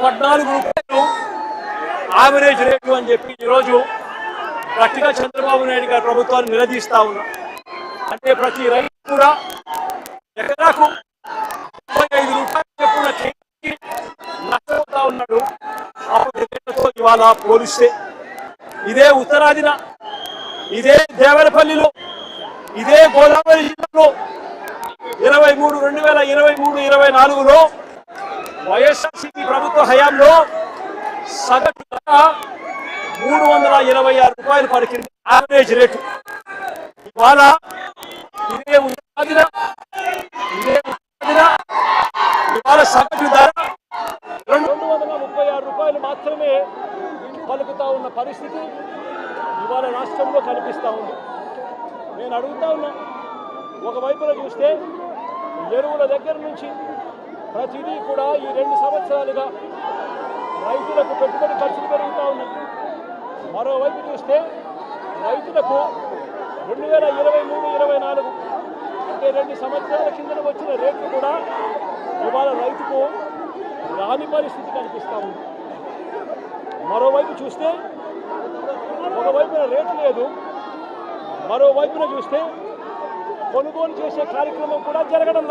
14 రూపాయలు average rate అని చెప్పి ఈరోజు గట్టిగా చంద్రబాబు నాయుడు గారి ప్రభుత్వాన్ని నిలదీస్తా ఉన్నా. అంటే ప్రతి రైతు కూడా ఎకరాకు 35 రూపాయలు చెప్పున కేజీకి నష్టపోతా ఉన్నాడు. అప్పుడు రేట్లతో ఇవాళ పోలిస్తే ఇదే ఉత్తరాదిన, ఇదే దేవరపల్లిలో, ఇదే గోదావరి జిల్లాలో 2023-24లో వైఎస్ఆర్సీపీ ప్రభుత్వ హయాంలో సగటు ధర 326 రూపాయలు పలికింది యావరేజ్ రేటు. ఇవాళ ఇదే ఉత్తరాదిన ఇవాళ సగటు ధర 236 రూపాయలు మాత్రమే పలుకుతా ఉన్న పరిస్థితి ఇవాళ రాష్ట్రంలో కనిపిస్తూ ఉంది. నేను అడుగుతా ఉన్నా, ఒకవైపున చూస్తే ఎరువుల దగ్గర నుంచి ప్రతిదీ కూడా ఈ 2 సంవత్సరాలుగా రైతులకు పెట్టుబడి ఖర్చులు పెరుగుతూ ఉన్నాయి. మరోవైపు చూస్తే రైతులకు 2023-24 అంటే 2 సంవత్సరాల కింద వచ్చిన రేట్లు కూడా ఇవాళ రైతుకు రాని పరిస్థితి కనిపిస్తూ ఉంది. మరోవైపు చూస్తే ఒకవైపున రేటు లేదు, మరోవైపున చూస్తే కొనుగోలు చేసే కార్యక్రమం కూడా జరగడం.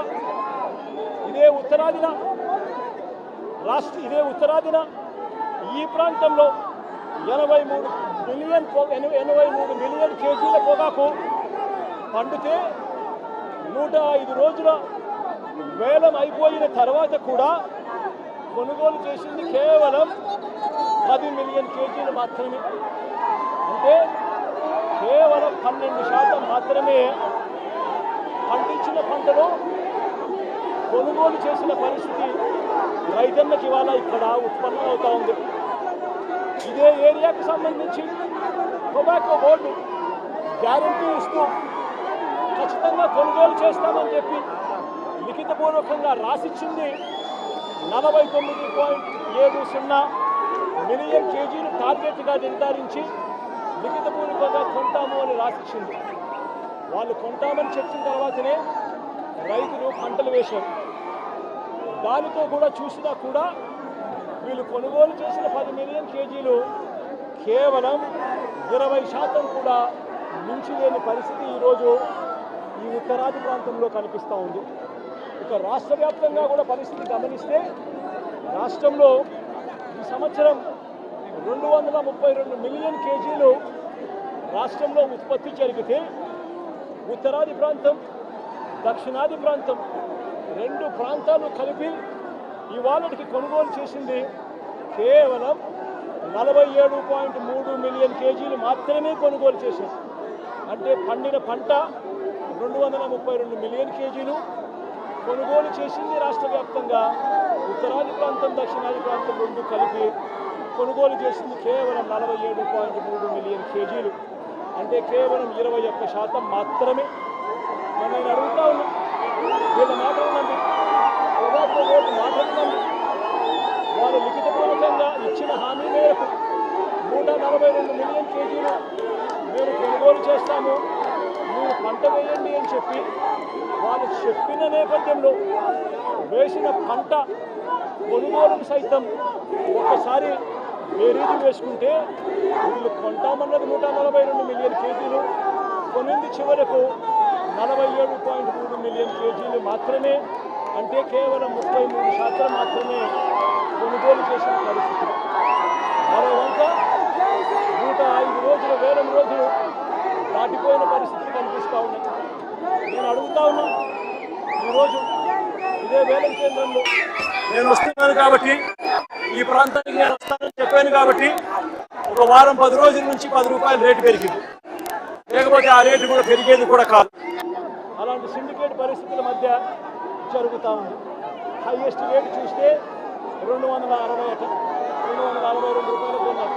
ఇదే ఉత్తరాదిన ఈ ప్రాంతంలో 83 మిలియన్ కేజీల పొగాకు పండితే 105 రోజుల వేలం అయిపోయిన తర్వాత కూడా కొనుగోలు చేసింది కేవలం 10 మిలియన్ కేజీలు మాత్రమే. అంటే కేవలం 12% మాత్రమే పండించిన పంటలో కొనుగోలు చేసిన పరిస్థితి రైతన్నకి ఇవాళ ఇక్కడ ఉత్పన్నం అవుతా ఉంది. ఇదే ఏరియాకు సంబంధించి టొబాకో బోర్డు గ్యారంటీ ఇస్తూ ఖచ్చితంగా కొనుగోలు చేస్తామని చెప్పి లిఖితపూర్వకంగా రాసిచ్చింది 49.70 మిలియన్ కేజీలు టార్గెట్గా నిర్ధారించి లిఖితపూర్వకంగా కొంటాము అని రాసిచ్చింది. వాళ్ళు కొంటామని చెప్పిన తర్వాతనే రైతులు పంటలు వేశారు. దానితో కూడా చూసినా కూడా వీళ్ళు కొనుగోలు చేసిన 10 మిలియన్ కేజీలు కేవలం 20% కూడా మించిలేని పరిస్థితి ఈరోజు ఈ ఉత్తరాది ప్రాంతంలో కనిపిస్తూ ఉంది. ఇక రాష్ట్ర వ్యాప్తంగా కూడా పరిస్థితి గమనిస్తే రాష్ట్రంలో ఈ సంవత్సరం 232 మిలియన్ కేజీలు రాష్ట్రంలో ఉత్పత్తి జరిగితే ఉత్తరాది ప్రాంతం, దక్షిణాది ప్రాంతం 2 ప్రాంతాలు కలిపి ఇవాళకి కొనుగోలు చేసింది కేవలం 47.3 మిలియన్ కేజీలు మాత్రమే కొనుగోలు చేశారు. అంటే పండిన పంట 232 మిలియన్ కేజీలు కొనుగోలు చేసింది రాష్ట్ర వ్యాప్తంగా. ఉత్తరాది ప్రాంతం, దక్షిణాది ప్రాంతం 2 కలిపి కొనుగోలు చేసింది కేవలం 47.3 మిలియన్ కేజీలు. అంటే కేవలం 21% మాత్రమే. మరి నేను అడుగుతా ఉన్నా, వీళ్ళ మాటలు నమ్మి, పొగాకు ఓటు మాటలు నమ్మి వాళ్ళు లిఖితపూర్వకంగా ఇచ్చిన హామీ మేరకు 142 మిలియన్ కేజీలు మేము కొనుగోలు చేస్తాము, మీరు పంట వేయండి అని చెప్పి వాళ్ళు చెప్పిన నేపథ్యంలో వేసిన పంట కొనుగోలును సైతం ఒక్కసారి బేరీజు వేసుకుంటే వీళ్ళు కొంటామన్నది 142 మిలియన్ కేజీలు, కొనింది చివరకు 47.3 మిలియన్ కేజీలు మాత్రమే. అంటే కేవలం 33% మాత్రమే కొనుగోలు చేసిన పరిస్థితి. మరోవంక 105 రోజులు, వేలం రోజులు దాటిపోయిన పరిస్థితులు కనిపిస్తూ ఉన్నాయి. నేను అడుగుతా ఉన్నా, ఈరోజు ఇదే వేలం కేంద్రంలో నేను వస్తున్నాను కాబట్టి, ఈ ప్రాంతానికి నేను వస్తానని చెప్పాను కాబట్టి ఒక వారం 10 రోజుల నుంచి 10 రూపాయలు రేటు పెరిగింది. లేకపోతే ఆ రేటు కూడా పెరిగేది కూడా కాదు. అలాంటి సిండికేట్ పరిస్థితుల మధ్య జరుగుతూ ఉంది. హైయెస్ట్ రేటు చూస్తే 242 రూపాయలు కొన్నారు.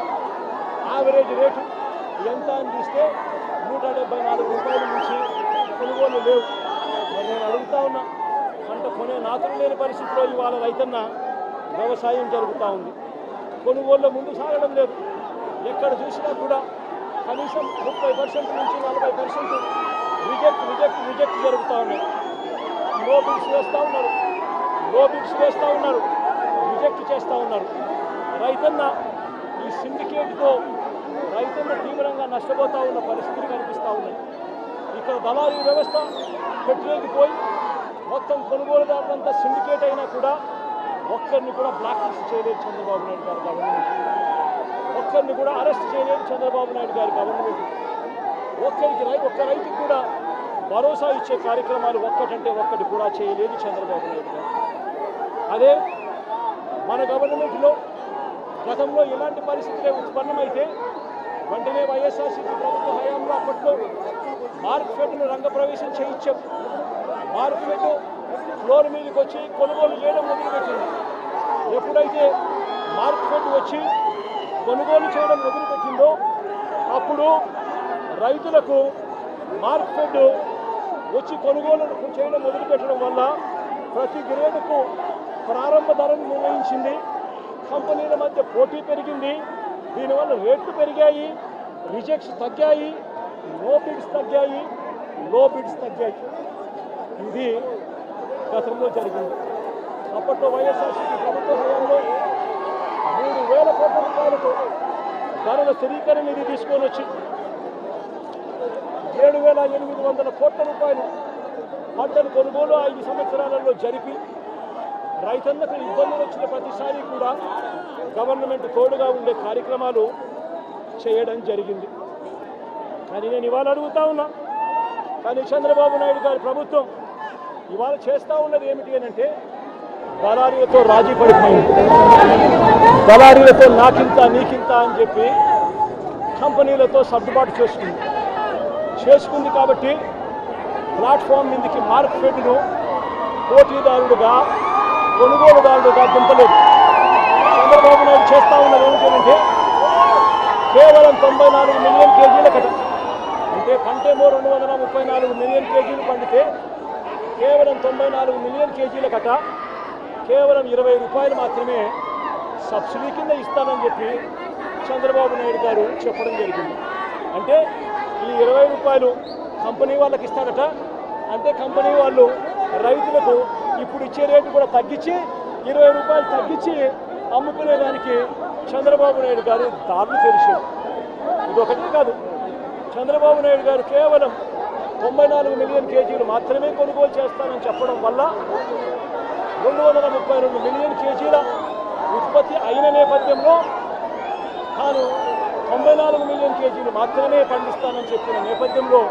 యావరేజ్ రేటు ఎంత అని చూస్తే 174 రూపాయల నుంచి కొనుగోలు లేవు. మరి నేను అడుగుతా ఉన్నా, పంట కొనే నాతులు లేని పరిస్థితిలో ఇవాళ రైతన్న వ్యవసాయం జరుగుతూ ఉంది. కొనుగోళ్ళ ముందు సాగడం లేదు. ఎక్కడ చూసినా కూడా కనీసం 30% నుంచి 40% రిజెక్ట్ జరుగుతూ ఉన్నాయి. లో బిడ్స్ వేస్తూ ఉన్నారు. రిజెక్ట్ చేస్తూ ఉన్నారు. రైతన్న ఈ సిండికేట్తో రైతన్న తీవ్రంగా నష్టపోతూ ఉన్న పరిస్థితులు కనిపిస్తూ ఉన్నాయి. ఇక్కడ దళారీ వ్యవస్థ పెట్టలేకపోయి మొత్తం కొనుగోలుదారులంతా సిండికేట్ అయినా కూడా ఒక్కరిని కూడా బ్లాక్ లిస్ట్ చేయలేదు చంద్రబాబు నాయుడు గారి గవర్నమెంట్. ఒక్కరిని కూడా అరెస్ట్ చేయలేదు చంద్రబాబు నాయుడు గారి గవర్నమెంట్. ఒక్క రైతుకి కూడా భరోసా ఇచ్చే కార్యక్రమాలు ఒక్కటంటే ఒక్కటి కూడా చేయలేదు చంద్రబాబు నాయుడు గారు. అదే మన గవర్నమెంట్లో గతంలో ఇలాంటి పరిస్థితులే ఉత్పన్నమైతే వెంటనే వైఎస్ఆర్సీపీ ప్రభుత్వ హయాంలో అప్పట్లో మార్కెట్ను రంగప్రవేశం చేయించాం. మార్కెట్ ఫ్లోర్ మీదకి వచ్చి కొనుగోలు చేయడం మొదలుపెట్టింది. ఎప్పుడైతే మార్కెట్ వచ్చి కొనుగోలు చేయడం మొదలుపెట్టిందో అప్పుడు రైతులకు మార్కెట్ వచ్చి కొనుగోలు చేయడం మొదలుపెట్టడం వల్ల ప్రతి గ్రేడ్కు ప్రారంభ ధరను నిర్ణయించింది. కంపెనీల మధ్య పోటీ పెరిగింది. దీనివల్ల రేట్లు పెరిగాయి, రిజెక్ట్స్ తగ్గాయి, నో బిడ్స్ తగ్గాయి, లో బిడ్స్ తగ్గాయి. ఇది గతంలో జరిగింది. అప్పట్లో వైఎస్ఆర్సీపీ ప్రభుత్వ హయాంలో 3,000 కోట్ల రూపాయలతో ధరల స్థిరీకరణ నిధి తీసుకొని వచ్చి 7,800 కోట్ల రూపాయలు పంటలు కొనుగోలు 5 సంవత్సరాలలో జరిపి రైతన్నకు ఇబ్బందులు వచ్చిన ప్రతిసారి కూడా గవర్నమెంట్ తోడుగా ఉండే కార్యక్రమాలు చేయడం జరిగింది. కానీ నేను ఇవాళ అడుగుతా ఉన్నా, కానీ చంద్రబాబు నాయుడు గారి ప్రభుత్వం ఇవాళ చేస్తూ ఉన్నది ఏమిటి అని అంటే దళారీలతో రాజీ పడిపోయింది. దళారీలతో నాకింత నీకింత అని చెప్పి కంపెనీలతో సర్దుబాటు చేసుకుంది కాబట్టి ప్లాట్ఫామ్ మీదకి మార్కెట్ను పోటీదారుడుగా కొనుగోలుదారుడుగా దింపలేదు. చంద్రబాబు నాయుడు చేస్తూ ఉన్నది ఏమిటంటే కేవలం 94 మిలియన్ కేజీల కట, అంటే కంటేమో 234 మిలియన్ కేజీలు పండితే కేవలం 94 మిలియన్ కేజీల కట కేవలం 20 రూపాయలు మాత్రమే సబ్సిడీ కింద ఇస్తానని చెప్పి చంద్రబాబు నాయుడు గారు చెప్పడం జరిగింది. అంటే ఈ 20 రూపాయలు కంపెనీ వాళ్ళకి ఇస్తాడట. అంటే కంపెనీ వాళ్ళు రైతులకు ఇప్పుడు ఇచ్చే రేటు కూడా తగ్గించి 20 రూపాయలు తగ్గించి అమ్ముకునేదానికి చంద్రబాబు నాయుడు గారు దారులు తెరిచారు. ఇదొకటి కాదు, చంద్రబాబు నాయుడు గారు కేవలం 94 మిలియన్ కేజీలు మాత్రమే కొనుగోలు చేస్తానని చెప్పడం వల్ల 232 మిలియన్ కేజీల ఉత్పత్తి అయిన నేపథ్యంలో తాను 94 మిలియన్ కేజీలు మాత్రమే పండిస్తానని చెప్పిన నేపథ్యంలో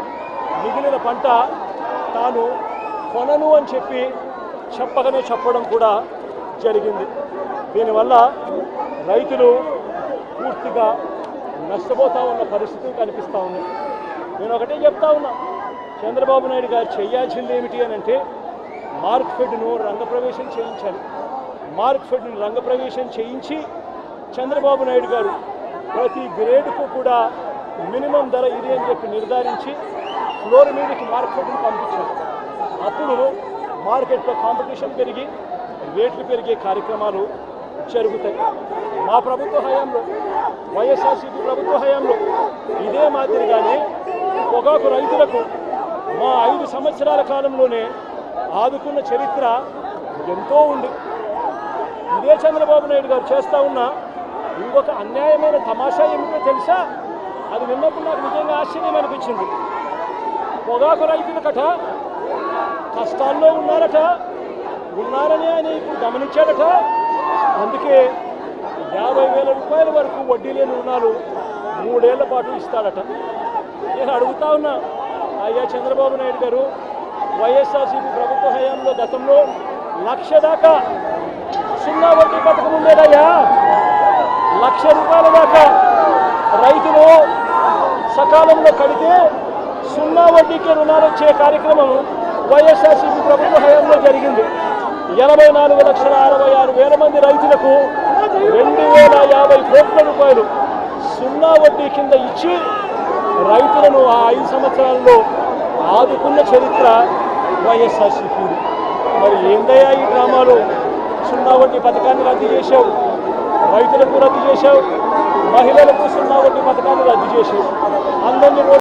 మిగిలిన పంట తాను కొనను అని చెప్పడం కూడా జరిగింది. దీనివల్ల రైతులు పూర్తిగా నష్టపోతూ ఉన్న పరిస్థితులు కనిపిస్తూ ఉన్నాయి. నేను ఒకటే చెప్తా ఉన్నా, చంద్రబాబు నాయుడు గారు చేయాల్సింది ఏమిటి అని అంటే మార్కెట్ను రంగప్రవేశం చేయించాలి. మార్కెట్ను రంగప్రవేశం చేయించి చంద్రబాబు నాయుడు గారు ప్రతి గ్రేడ్కు కూడా మినిమం ధర ఇది అని చెప్పి నిర్ధారించి ఫ్లోర్ మీదకి మార్కెట్ను పంపించారు. అప్పుడు మార్కెట్లో కాంపిటీషన్ పెరిగి రేట్లు పెరిగే కార్యక్రమాలు జరుగుతాయి. మా ప్రభుత్వ హయాంలో, వైఎస్ఆర్సీపీ ప్రభుత్వ హయాంలో ఇదే మాదిరిగానే పొగాకు రైతులకు మా 5 సంవత్సరాల కాలంలోనే ఆదుకున్న చరిత్ర ఎంతో ఉంది. ఇదే చంద్రబాబు నాయుడు గారు చేస్తూ ఉన్న ఇంకొక అన్యాయమైన తమాషా ఏమిటో తెలుసా? అది విన్నప్పుడు నాకు నిజంగా ఆశ్చర్యం అనిపించింది. పొగాకు రైతులకట కష్టాల్లో ఉన్నారని ఆయన ఇప్పుడు గమనించాడట. అందుకే 50,000 రూపాయల వరకు వడ్డీ లేని రుణాలు 3 ఏళ్ల పాటు ఇస్తాడట. నేను అడుగుతా ఉన్నా, అయ్యా చంద్రబాబు నాయుడు గారు, వైఎస్ఆర్సీపీ ప్రభుత్వ హయాంలో గతంలో 1,00,000 దాకా సున్నా వడ్డీ పథకం ఉండేదయ్యా. 1,00,000 రూపాయల దాకా రైతులు సకాలంలో కడితే సున్నా వడ్డీకి రుణాలు వచ్చే కార్యక్రమం వైఎస్ఆర్సీపీ ప్రభుత్వ హయాంలో జరిగింది. 84,66,000 మంది రైతులకు 2,050 కోట్ల రూపాయలు సున్నా వడ్డీ కింద ఇచ్చి రైతులను ఆ 5 సంవత్సరాల్లో ఆదుకున్న చరిత్ర వైఎస్ఆర్సీపీ. మరి ఏందయ్యా ఈ డ్రామాలు? సున్నా వడ్డీ పథకాన్ని రద్దు చేశావు, రైతులకు రద్దు చేశావు, మహిళలకు సున్నా వడ్డీ పథకాన్ని రద్దు చేశావు, అందరినీ